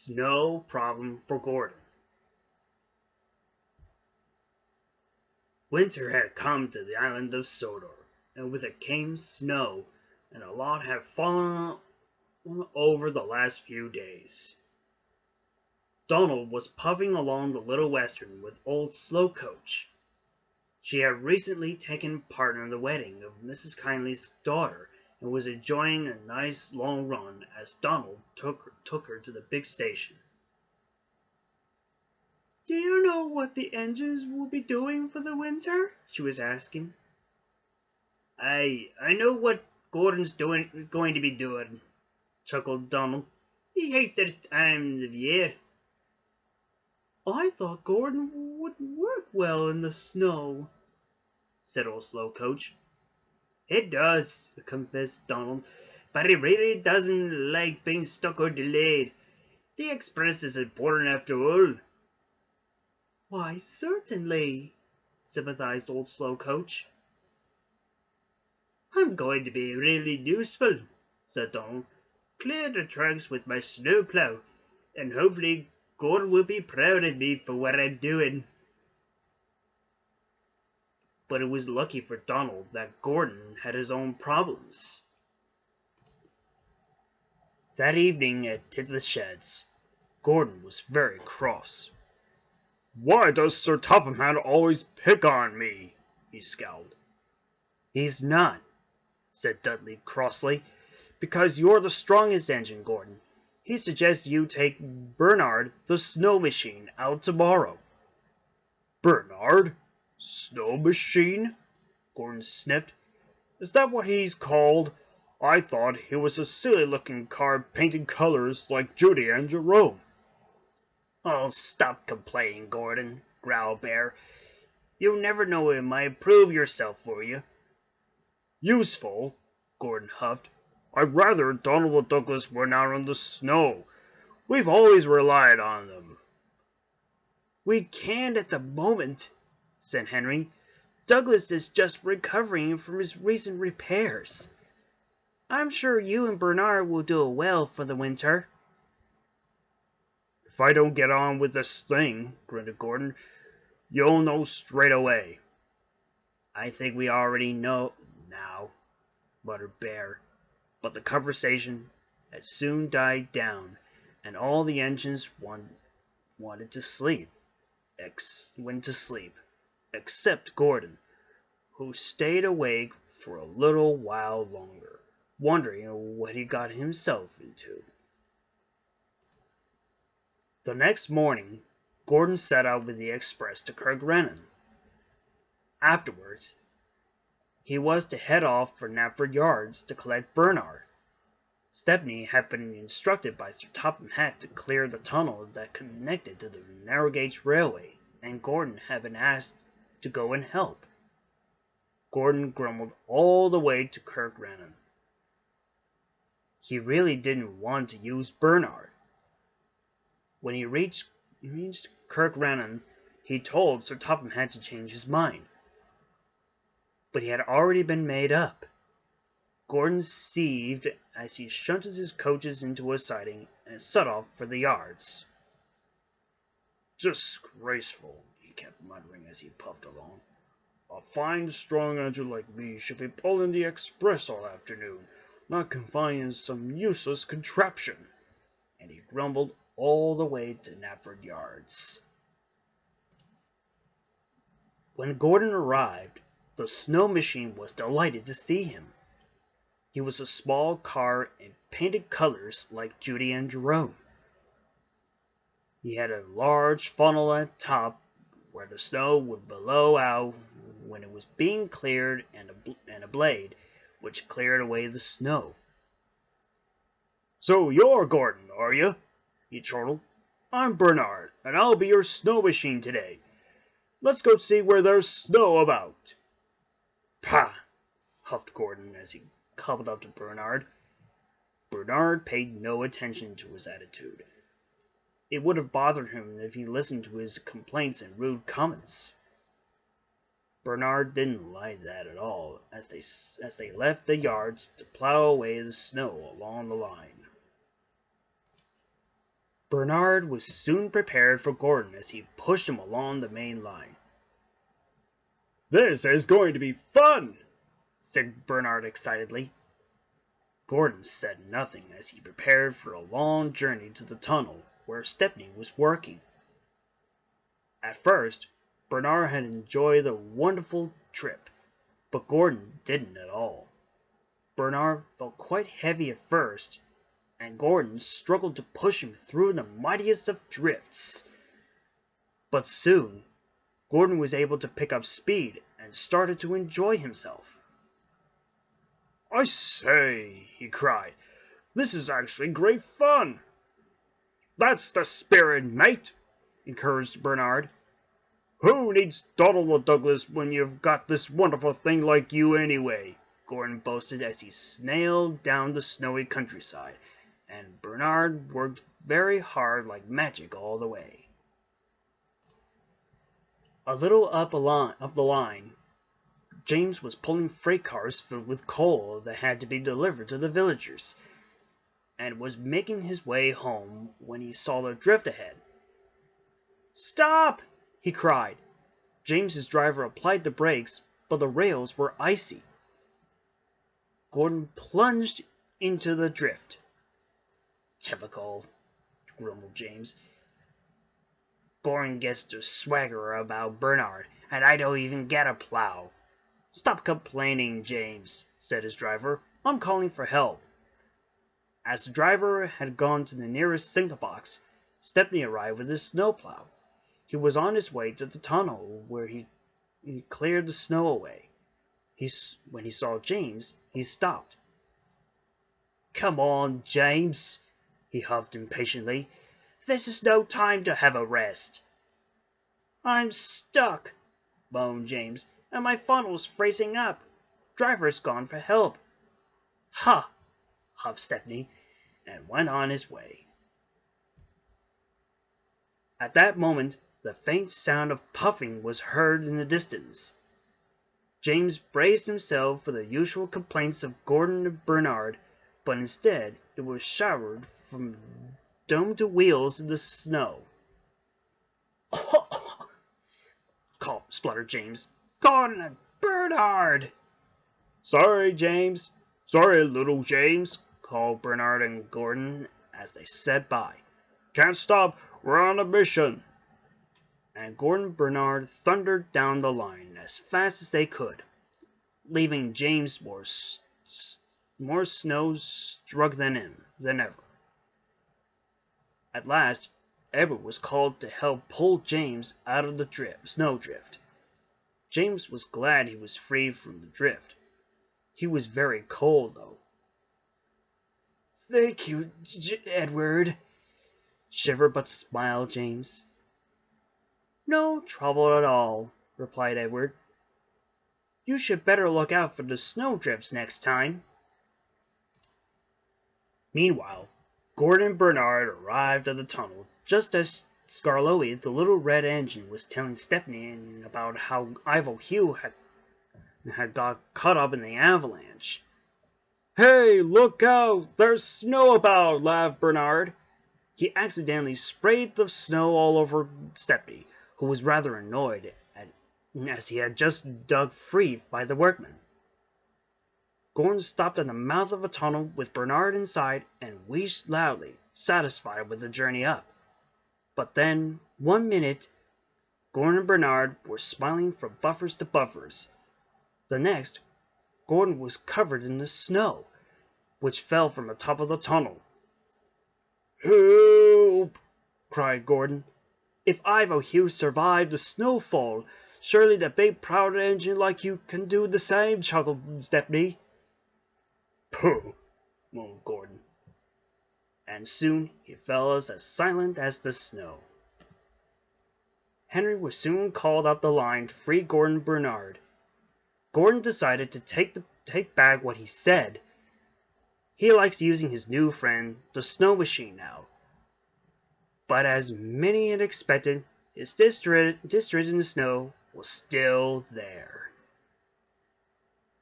Snow problem for Gordon. Winter had come to the island of Sodor, and with it came snow, and a lot had fallen over the last few days. Donald was puffing along the Little Western with old Slowcoach. She had recently taken part in the wedding of Mrs. Kindly's daughter and was enjoying a nice long run as Donald took her to the big station. "Do you know what the engines will be doing for the winter?" she was asking. I know what Gordon's going to be doing," chuckled Donald. "He hates this time of year." "I thought Gordon wouldn't work well in the snow," said old Slowcoach. "It does," confessed Donald, "but he really doesn't like being stuck or delayed. The express is important after all." "Why, certainly," sympathized old Slowcoach. "I'm going to be really useful," said Donald. "Clear the tracks with my snowplow, and hopefully Gordon will be proud of me for what I'm doing." But it was lucky for Donald that Gordon had his own problems. That evening at Titlis Sheds, Gordon was very cross. "Why does Sir Topham Hatt always pick on me?" he scowled. "He's not," said Dudley crossly, "because you're the strongest engine, Gordon. He suggests you take Bernard, the snow machine, out tomorrow." "Bernard? Snow machine?" Gordon sniffed. "Is that what he's called? I thought he was a silly-looking car painted colors like Judy and Jerome." "Oh, stop complaining, Gordon," growled Bear. "You never know when it might prove yourself for you." "Useful?" Gordon huffed. "I'd rather Donald and Douglas were not in the snow. We've always relied on them." "We can't at the moment," said Henry. "Douglas is just recovering from his recent repairs. I'm sure you and Bernard will do well for the winter." "If I don't get on with this thing," grunted Gordon, "you'll know straight away." "I think we already know now," muttered Bear. But the conversation had soon died down, and all the engines went to sleep, except Gordon, who stayed awake for a little while longer, wondering what he got himself into. The next morning, Gordon set out with the express to Kirkrannon. Afterwards, he was to head off for Knapford Yards to collect Bernard. Stepney had been instructed by Sir Topham Hatt to clear the tunnel that connected to the narrow gauge railway, and Gordon had been asked to go and help. Gordon grumbled all the way to Kirkrannon. He really didn't want to use Bernard. When he reached Kirkrannon, he told Sir Topham Hatt to change his mind. But he had already been made up. Gordon seethed as he shunted his coaches into a siding and set off for the yards. "Disgraceful," he kept muttering as he puffed along. "A fine, strong engine like me should be pulling the express all afternoon, not confined in some useless contraption." And he grumbled all the way to Knapford Yards. When Gordon arrived, the snow machine was delighted to see him. He was a small car in painted colors like Judy and Jerome. He had a large funnel at the top where the snow would blow out when it was being cleared, and a blade which cleared away the snow. "So you're Gordon, are you?" he chortled. "I'm Bernard, and I'll be your snow machine today. Let's go see where there's snow about." "Pah!" huffed Gordon as he cobbled up to Bernard. Bernard paid no attention to his attitude. It would have bothered him if he listened to his complaints and rude comments. Bernard didn't like that at all as they left the yards to plow away the snow along the line. Bernard was soon prepared for Gordon as he pushed him along the main line. "This is going to be fun!" said Bernard excitedly. Gordon said nothing as he prepared for a long journey to the tunnel where Stepney was working. At first, Bernard had enjoyed the wonderful trip, but Gordon didn't at all. Bernard felt quite heavy at first, and Gordon struggled to push him through the mightiest of drifts. But soon, Gordon was able to pick up speed and started to enjoy himself. "I say," he cried, "this is actually great fun." "That's the spirit, mate," encouraged Bernard. "Who needs Donald Douglas when you've got this wonderful thing like you anyway?" Gordon boasted as he snailed down the snowy countryside, and Bernard worked very hard like magic all the way. A little up the line, James was pulling freight cars filled with coal that had to be delivered to the villagers, and was making his way home when he saw the drift ahead. "Stop!" he cried. James's driver applied the brakes, but the rails were icy. Gordon plunged into the drift. "Typical," grumbled James. "Gordon gets to swagger about Bernard, and I don't even get a plow." "Stop complaining, James," said his driver. "I'm calling for help." As the driver had gone to the nearest signal box, Stepney arrived with his snowplow. He was on his way to the tunnel where he cleared the snow away. When he saw James, he stopped. "Come on, James," he huffed impatiently. "This is no time to have a rest." "I'm stuck," moaned James, "and my funnel's freezing up. Driver's gone for help." "Ha!" huffed Stepney, and went on his way. At that moment, the faint sound of puffing was heard in the distance. James braced himself for the usual complaints of Gordon and Bernard, but instead it was showered from dome to wheels in the snow. Spluttered James. "Gordon and Bernard!" "Sorry, James. Sorry, little James," called Bernard and Gordon as they sped by. "Can't stop. We're on a mission." And Gordon and Bernard thundered down the line as fast as they could, leaving James more snow-struck than ever. At last, Edward was called to help pull James out of the snowdrift. James was glad he was free from the drift. He was very cold, though. "Thank you, Edward," shivered but smiled James. "No trouble at all," replied Edward. "You should better look out for the snowdrifts next time." Meanwhile, Gordon and Bernard arrived at the tunnel just as Skarloey, the little red engine, was telling Stepney about how Ivo Hugh had got caught up in the avalanche. "Hey, look out! There's snow about!" laughed Bernard. He accidentally sprayed the snow all over Stepney, who was rather annoyed as he had just dug free by the workmen. Gordon stopped at the mouth of a tunnel with Bernard inside and wheezed loudly, satisfied with the journey up. But then, one minute, Gordon and Bernard were smiling from buffers to buffers. The next, Gordon was covered in the snow, which fell from the top of the tunnel. "Help!" cried Gordon. "If Ivo Hugh survived the snowfall, surely the big proud engine like you can do the same," chuckled Stepney. "Pooh!" moaned Gordon. And soon he fell as silent as the snow. Henry was soon called up the line to free Gordon and Bernard. Gordon decided to take back what he said. He likes using his new friend, the snow machine, now. But as many had expected, his district in the snow was still there.